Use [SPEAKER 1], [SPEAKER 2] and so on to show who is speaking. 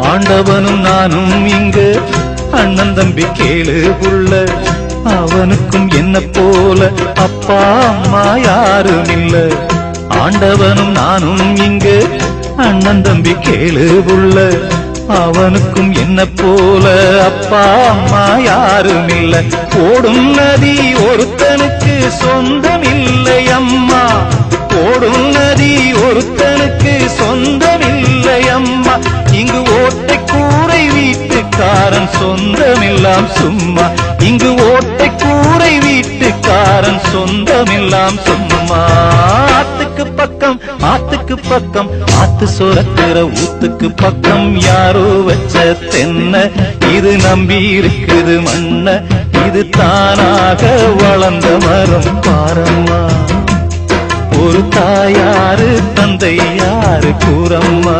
[SPEAKER 1] ஆண்டவனும் நானும் இங்கு அண்ணன் தம்பி கேளு புள்ள, அவனுக்கும் என்ன போல அப்பா அம்மா யாரும் இல்ல. ஆண்டவனும் நானும் இங்கு அண்ணன் தம்பி கேளு புள்ள, அவனுக்கும் என்ன போல அப்பா அம்மா யாரும் இல்ல. ஓடும் நதி ஒருத்தனுக்கு சொந்தம் இல்லை அம்மா, ஓடும் நதி ஒருத்தனுக்கு சொந்தம் இல்லை அம்மா. இங்கு ஓட்டை கூரை வீட்டுக்காரன் சொந்தமெல்லாம் சும்மா, இங்கு ஓட்டை கூரை வீட்டுக்காரன் சொந்தமெல்லாம் சும்மா. ஆத்துக்கு பக்கம் ஆத்துக்கு பக்கம் ஆத்து சொரக்கிற ஊத்துக்கு பக்கம் யாரோ வச்ச தென்ன, இது நம்பி இருக்குது மண்ண, இது தானாக வளர்ந்த மரம் பாரம்மா. ஒரு தாயாரு தந்தை யாரு கூறம்மா.